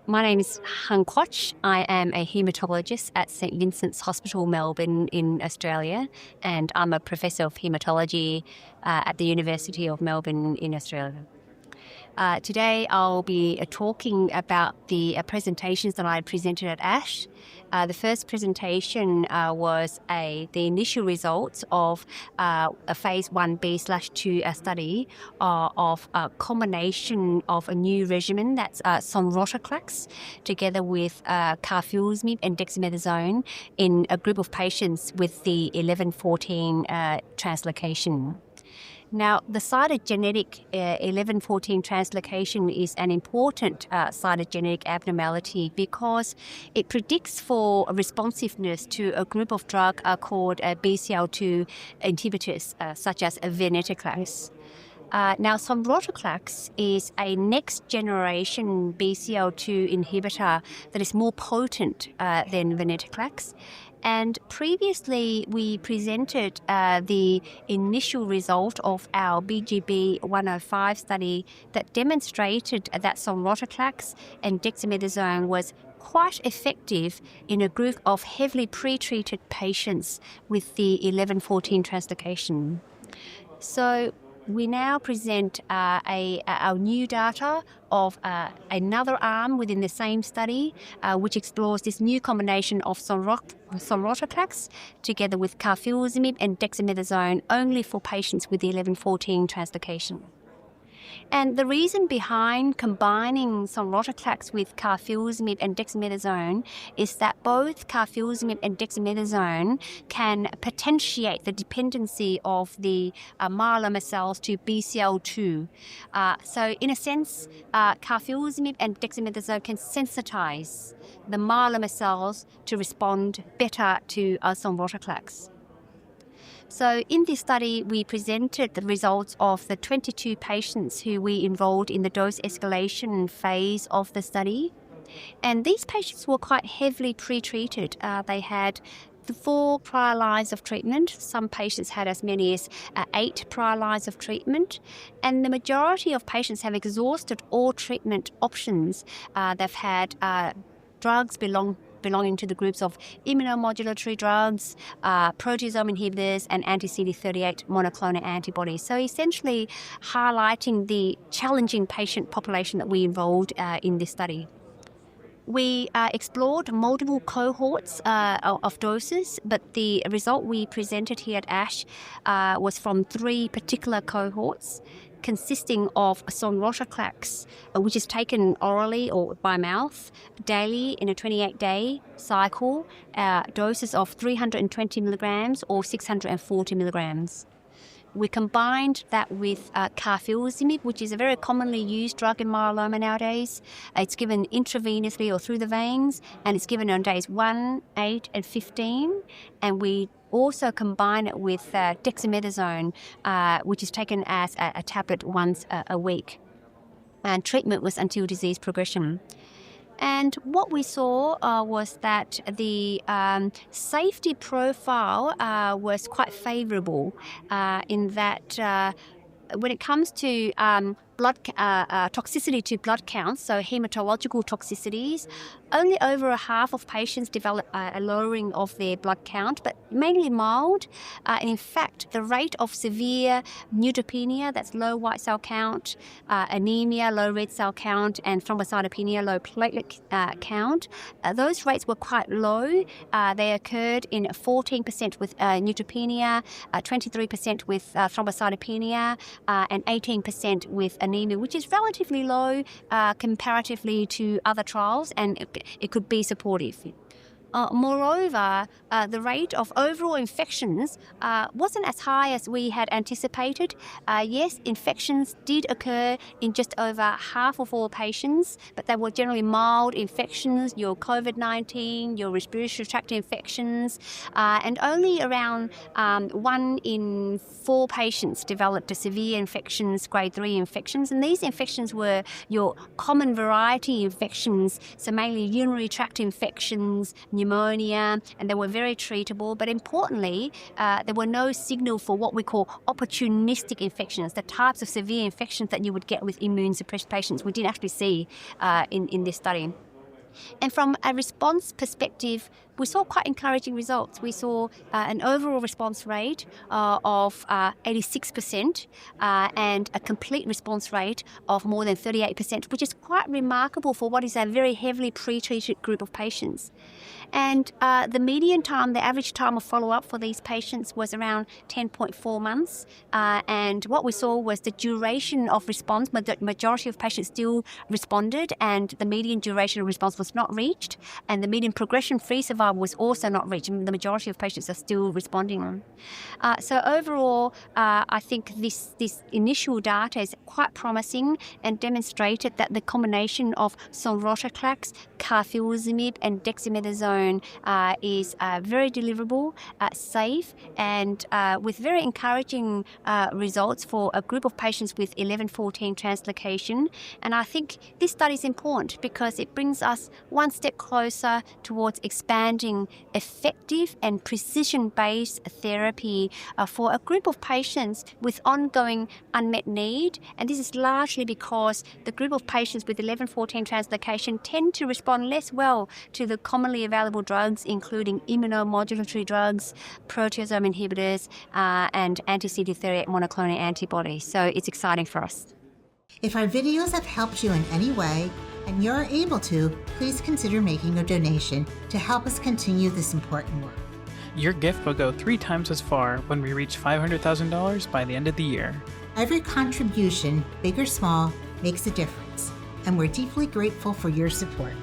My name is Quach. I am a haematologist at St Vincent's Hospital, Melbourne in Australia, and I'm a professor of haematology at the University of Melbourne in Australia. Today I'll be talking about the presentations that I presented at ASH. The first presentation was the initial results of a phase 1b/2 study of a combination of a new regimen that's Sonrotoclax together with carfilzomib and dexamethasone in a group of patients with the 1114 translocation. Now, the cytogenetic 1114 translocation is an important cytogenetic abnormality because it predicts for responsiveness to a group of drugs called BCL2 inhibitors, such as venetoclax. Now, Sonrotoclax is a next-generation BCL2 inhibitor that is more potent than venetoclax. And previously, we presented the initial result of our BGB 105 study that demonstrated that Sonrotoclax and dexamethasone was quite effective in a group of heavily pretreated patients with the 1114 translocation. So we now present our new data of another arm within the same study, which explores this new combination of Sonrotoclax together with carfilzomib and dexamethasone only for patients with the 1114 translocation. And the reason behind combining Sonrotoclax with carfilzomib and dexamethasone is that both carfilzomib and dexamethasone can potentiate the dependency of the myeloma cells to BCL2. So in a sense, carfilzomib and dexamethasone can sensitize the myeloma cells to respond better to Sonrotoclax. So in this study, we presented the results of the 22 patients who we enrolled in the dose escalation phase of the study. And these patients were quite heavily pretreated. They had 4 prior lines of treatment. Some patients had as many as 8 prior lines of treatment. And the majority of patients have exhausted all treatment options. They've had drugs belonging to the groups of immunomodulatory drugs, proteasome inhibitors, and anti-CD38 monoclonal antibodies. So essentially highlighting the challenging patient population that we enrolled in this study. We explored multiple cohorts of doses, but the result we presented here at ASH was from 3 particular cohorts, consisting of Sonrotoclax, which is taken orally or by mouth daily in a 28-day cycle, doses of 320 milligrams or 640 milligrams. We combined that with carfilzomib, which is a very commonly used drug in myeloma nowadays. It's given intravenously or through the veins, and it's given on days 1, 8, and 15. And we also combine it with dexamethasone, which is taken as a tablet once a week. And treatment was until disease progression. And what we saw was that the safety profile was quite favorable in that when it comes to blood toxicity to blood counts, so hematological toxicities, only over half of patients develop a lowering of their blood count, but mainly mild. And in fact, the rate of severe neutropenia, that's low white cell count, anemia, low red cell count, and thrombocytopenia, low platelet count, those rates were quite low. They occurred in 14% with neutropenia, 23% with thrombocytopenia, and 18% with anemia, which is relatively low comparatively to other trials, and it could be supportive. Moreover, the rate of overall infections wasn't as high as we had anticipated. Yes, infections did occur in just over half of all patients, but they were generally mild infections, your COVID-19, your respiratory tract infections, and only around 1 in 4 patients developed severe infections, grade 3 infections, and these infections were your common variety infections, so mainly urinary tract infections, pneumonia, and they were very treatable. But importantly, there were no signal for what we call opportunistic infections, the types of severe infections that you would get with immune suppressed patients. We didn't actually see in this study. And from a response perspective, we saw quite encouraging results. We saw an overall response rate of 86% and a complete response rate of more than 38%, which is quite remarkable for what is a very heavily pre-treated group of patients. And the median time, the average time of follow-up for these patients was around 10.4 months. And what we saw was the duration of response. The majority of patients still responded, and the median duration of response was not reached. And the median progression-free survival was also not reached. And the majority of patients are still responding. So overall, I think this initial data is quite promising and demonstrated that the combination of Sonrotoclax, carfilzomib, and dexamethasone is very deliverable, safe, and with very encouraging results for a group of patients with 11-14 translocation. And I think this study is important because it brings us one step closer towards expanding effective and precision-based therapy for a group of patients with ongoing unmet need. And this is largely because the group of patients with 11-14 translocation tend to respond less well to the commonly available drugs, including immunomodulatory drugs, proteasome inhibitors, and anti-CD38 monoclonal antibodies. So it's exciting for us. If our videos have helped you in any way, and you're able to, please consider making a donation to help us continue this important work. Your gift will go 3 times as far when we reach $500,000 by the end of the year. Every contribution, big or small, makes a difference, and we're deeply grateful for your support.